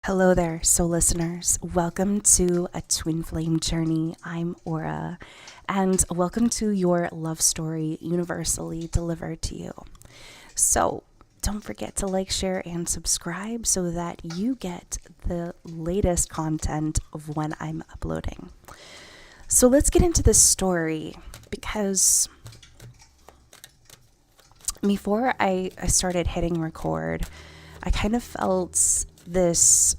Hello there, soul listeners. Welcome to A Twin Flame Journey. I'm Aura, and welcome to your love story universally delivered to you. So, don't forget to like, share, and subscribe so that you get the latest content of when I'm uploading. So, let's get into this story because before I started hitting record, I kind of felt this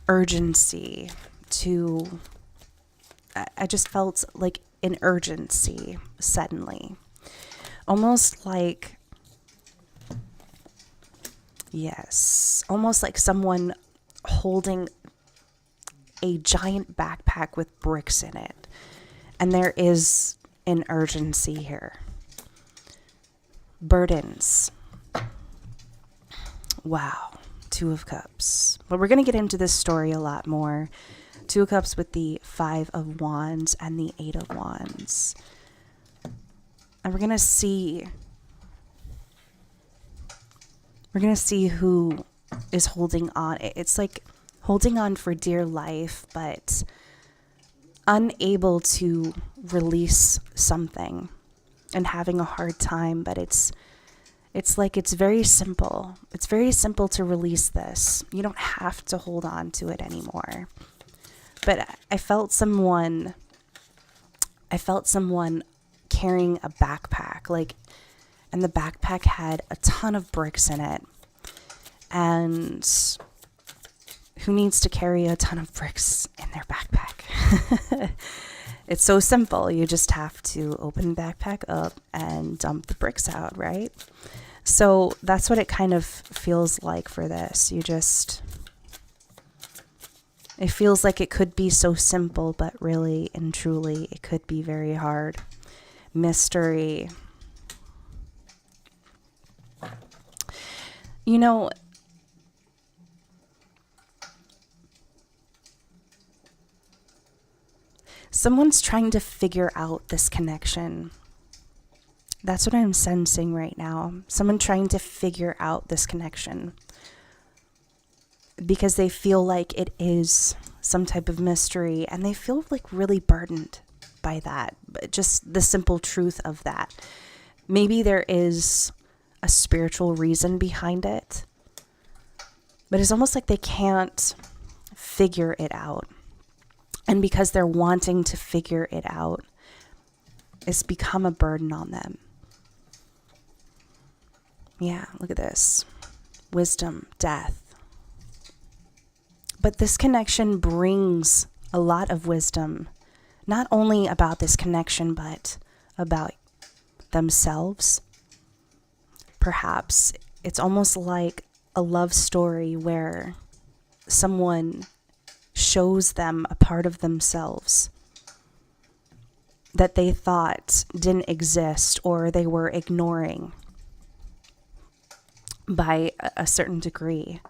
urgency to, I just felt like an urgency suddenly. Almost like, almost like someone holding a giant backpack with bricks in it. And there is an urgency here. Burdens. Wow. Two of Cups. But we're going to get into this story a lot more. Two of Cups with the Five of Wands and the Eight of Wands. And we're going to see who is holding on. It's like holding on for dear life, but unable to release something and having a hard time, but it's like it's very simple. It's very simple to release this. You don't have to hold on to it anymore. But I felt someone carrying a backpack, and the backpack had a ton of bricks in it. And who needs to carry a ton of bricks in their backpack? It's so simple. You just have to open the backpack up and dump the bricks out, right? So that's what it kind of feels like for this. It feels like it could be so simple, but really and truly it could be very hard. Mystery. You know, someone's trying to figure out this connection. That's what I'm sensing right now. Someone trying to figure out this connection because they feel like it is some type of mystery and they feel like really burdened by that. But just the simple truth of that. Maybe there is a spiritual reason behind it, but it's almost like they can't figure it out. And because they're wanting to figure it out, it's become a burden on them. Yeah, look at this. Wisdom, death. But this connection brings a lot of wisdom, not only about this connection, but about themselves. Perhaps it's almost like a love story where someone shows them a part of themselves that they thought didn't exist or they were ignoring by a certain degree.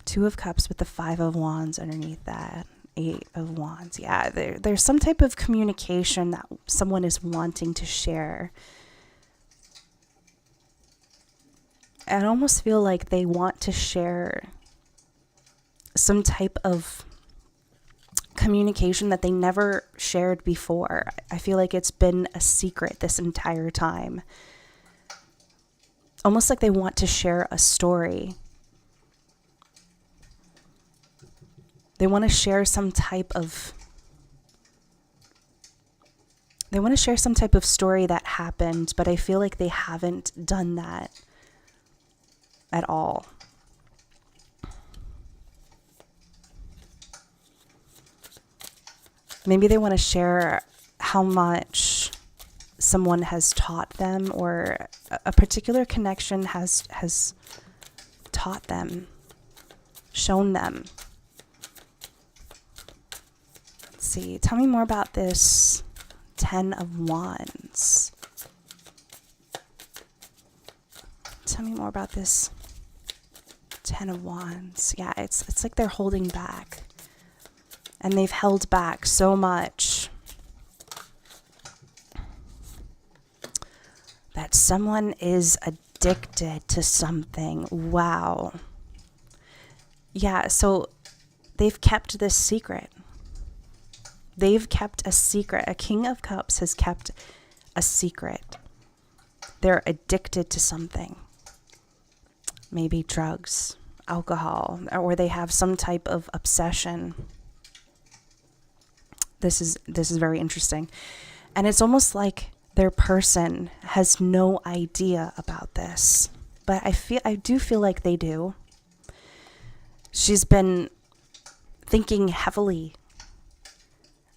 Two of Cups with the Five of Wands underneath that. Eight of Wands. Yeah, there's some type of communication that someone is wanting to share. I almost feel like they want to share some type of communication that they never shared before. I feel like it's been a secret this entire time. Almost like they want to share a story. They want to share some type of story that happened, but I feel like they haven't done that at all. Maybe they want to share how much someone has taught them or a particular connection has taught them, shown them. Let's see. Tell me more about this Ten of Wands. Tell me more about this Ten of Wands. Yeah, it's like they're holding back. And they've held back so much that someone is addicted to something. Wow. Yeah, so they've kept this secret. They've kept a secret. A King of Cups has kept a secret. They're addicted to something. Maybe drugs, alcohol, or they have some type of obsession. This is very interesting. And it's almost like their person has no idea about this. But I do feel like they do. She's been thinking heavily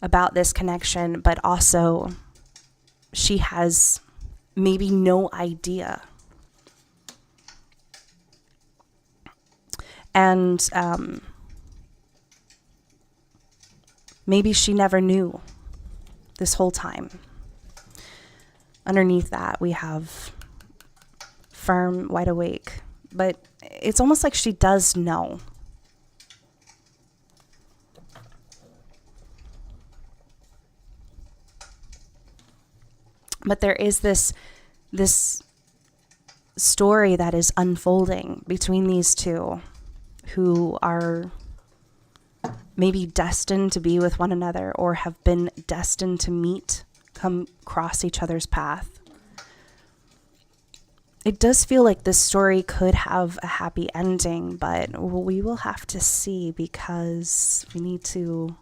about this connection, but also she has maybe no idea. And maybe she never knew this whole time. Underneath that, we have firm, wide awake. But it's almost like she does know. But there is this story that is unfolding between these two who are maybe destined to be with one another or have been destined to meet, come cross each other's path. It does feel like this story could have a happy ending, but we will have to see, because we need to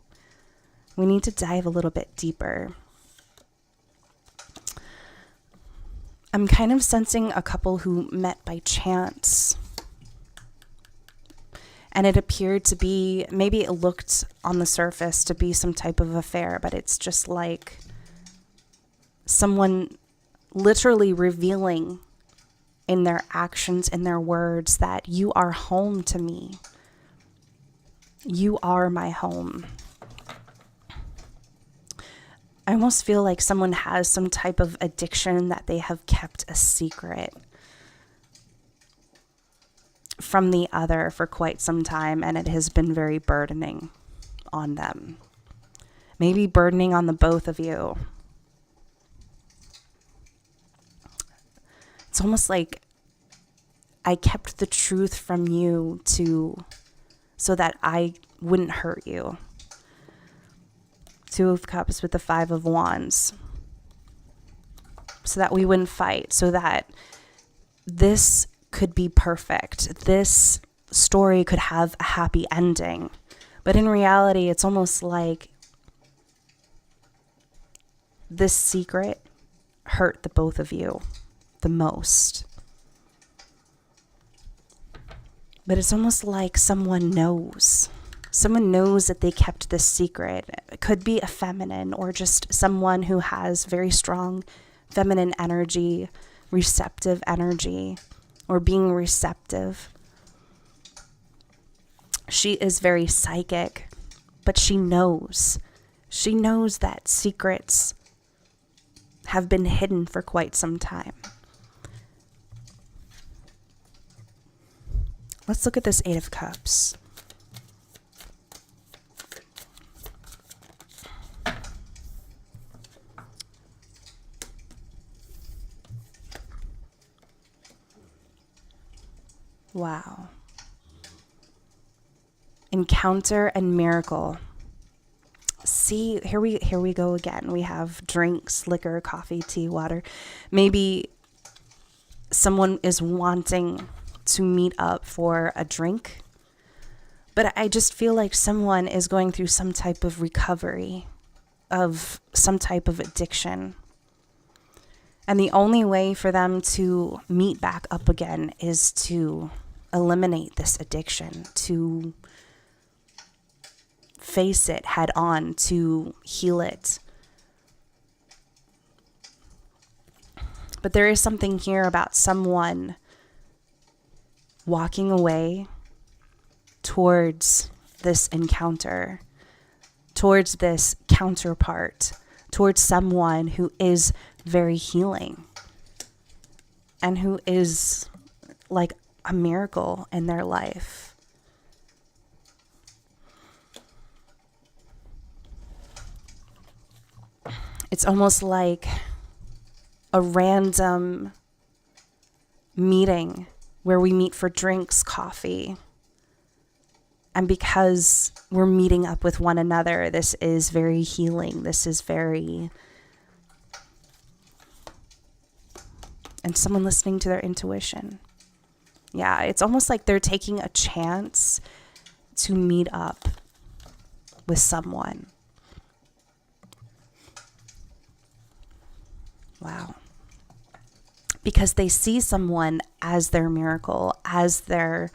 dive a little bit deeper. I'm kind of sensing a couple who met by chance. And it appeared to be, maybe it looked on the surface to be some type of affair, but it's just like someone literally revealing in their actions, in their words, that you are home to me. You are my home. I almost feel like someone has some type of addiction that they have kept a secret from the other for quite some time, and it has been very burdening on them. Maybe burdening on the both of you. It's almost like I kept the truth from you so that I wouldn't hurt you. Two of Cups with the Five of Wands. So that we wouldn't fight. So that this could be perfect. This story could have a happy ending. But in reality, it's almost like this secret hurt the both of you the most. But it's almost like someone knows. Someone knows that they kept this secret. It could be a feminine or just someone who has very strong feminine energy, receptive energy, or being receptive. She is very psychic, but she knows. She knows that secrets have been hidden for quite some time. Let's look at this Eight of Cups. Wow. Encounter and miracle. See, here we go again. We have drinks, liquor, coffee, tea, water. Maybe someone is wanting to meet up for a drink, but I just feel like someone is going through some type of recovery of some type of addiction. And the only way for them to meet back up again is to eliminate this addiction, to face it head on, to heal it. But there is something here about someone walking away towards this encounter, towards this counterpart, towards someone who is very healing and who is like a miracle in their life. It's almost like a random meeting where we meet for drinks, coffee. And because we're meeting up with one another, this is very healing. This is very... And someone listening to their intuition. Yeah, it's almost like they're taking a chance to meet up with someone. Wow. Because they see someone as their miracle, as their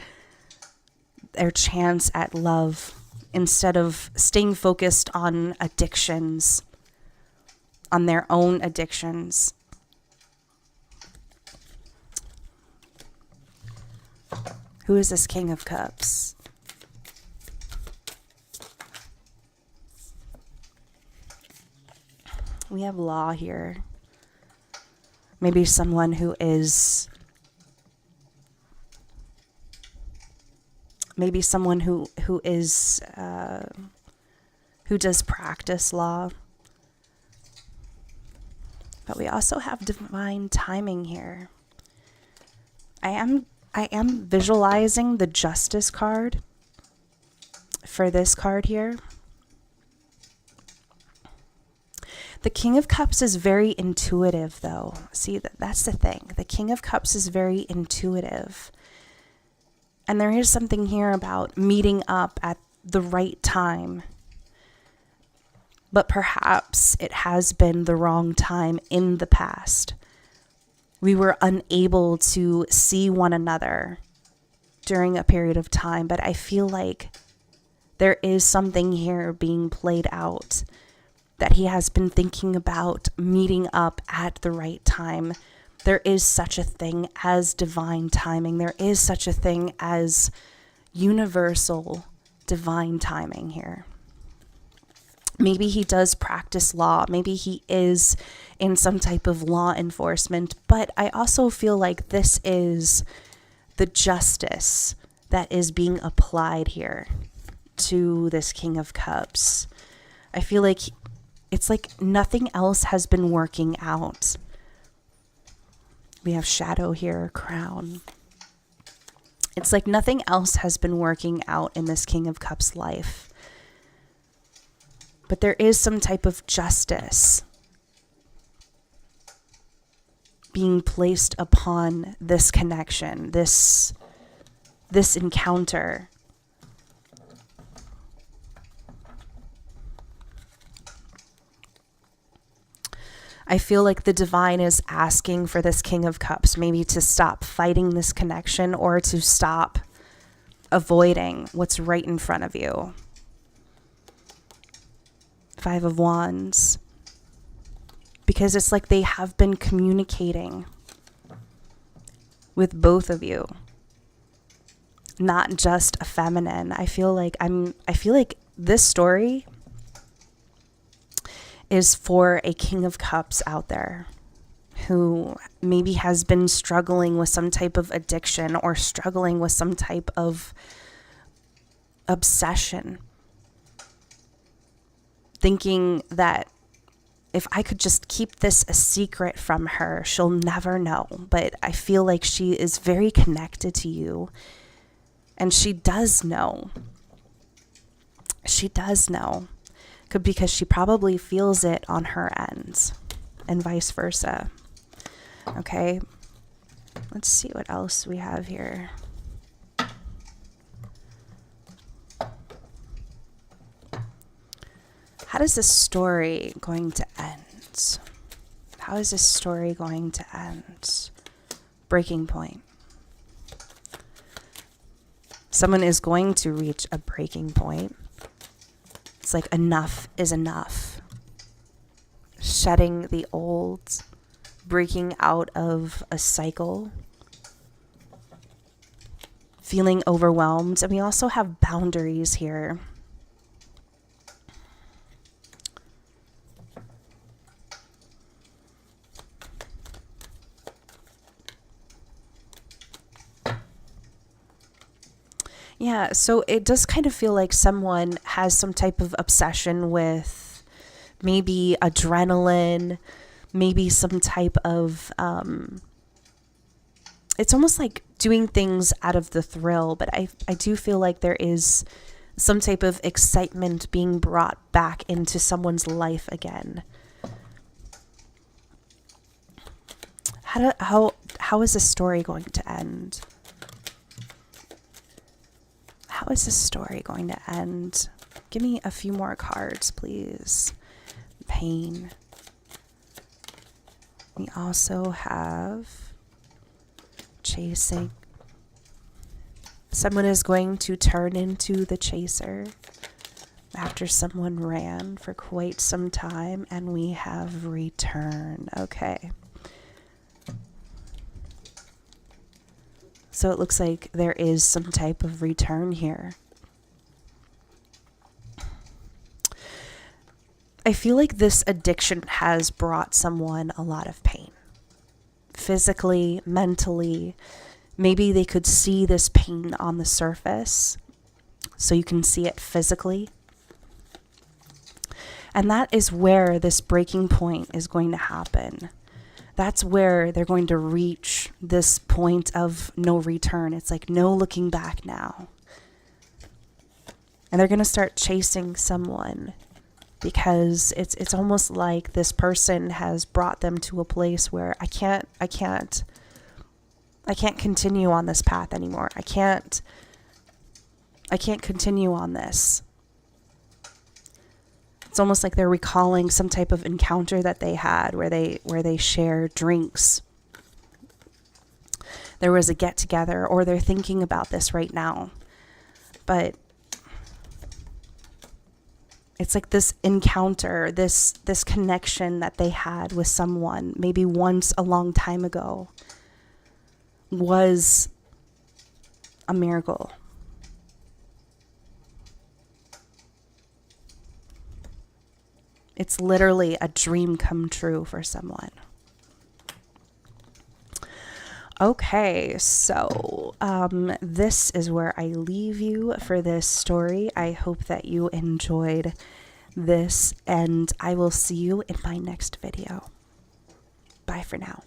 chance at love, instead of staying focused on addictions, on their own addictions. Who is this King of Cups? We have law here. Maybe someone who is... Maybe someone who does practice law. But we also have divine timing here. I am visualizing the Justice card for this card here. The King of Cups is very intuitive, though. See, that's the thing. The King of Cups is very intuitive. And there is something here about meeting up at the right time. But perhaps it has been the wrong time in the past. We were unable to see one another during a period of time, but I feel like there is something here being played out, that he has been thinking about meeting up at the right time. There is such a thing as divine timing. There is such a thing as universal divine timing here. Maybe he does practice law. Maybe he is in some type of law enforcement. But I also feel like this is the justice that is being applied here to this King of Cups. I feel like it's like nothing else has been working out. We have shadow here, crown. It's like nothing else has been working out in this King of Cups life. But there is some type of justice being placed upon this connection, this encounter. I feel like the divine is asking for this King of Cups maybe to stop fighting this connection, or to stop avoiding what's right in front of you. 5 of Wands. Because it's like they have been communicating with both of you. Not just a feminine. I feel like this story is for a King of Cups out there who maybe has been struggling with some type of addiction, or struggling with some type of obsession. Thinking that if I could just keep this a secret from her, she'll never know. But I feel like she is very connected to you. And she does know. She does know. Because she probably feels it on her end. And vice versa. Okay. Let's see what else we have here. How is this story going to end? How is this story going to end? Breaking point. Someone is going to reach a breaking point. It's like enough is enough. Shedding the old, breaking out of a cycle, feeling overwhelmed. And we also have boundaries here. Yeah, so it does kind of feel like someone has some type of obsession with maybe adrenaline, maybe some type of, it's almost like doing things out of the thrill, but I do feel like there is some type of excitement being brought back into someone's life again. How is this story going to end? How is this story going to end? Give me a few more cards, please. Pain. We also have chasing. Someone is going to turn into the chaser after someone ran for quite some time, and we have return. Okay. So it looks like there is some type of return here. I feel like this addiction has brought someone a lot of pain. Physically, mentally. Maybe they could see this pain on the surface, so you can see it physically. And that is where this breaking point is going to happen. That's where they're going to reach this point of no return. It's like no looking back now. And they're going to start chasing someone, because it's almost like this person has brought them to a place where I can't continue on this path anymore. I can't continue on this. It's almost like they're recalling some type of encounter that they had where they shared drinks. There was a get together, or they're thinking about this right now. But it's like this encounter, this connection that they had with someone, maybe once a long time ago, was a miracle. It's literally a dream come true for someone. Okay, so this is where I leave you for this story. I hope that you enjoyed this, and I will see you in my next video. Bye for now.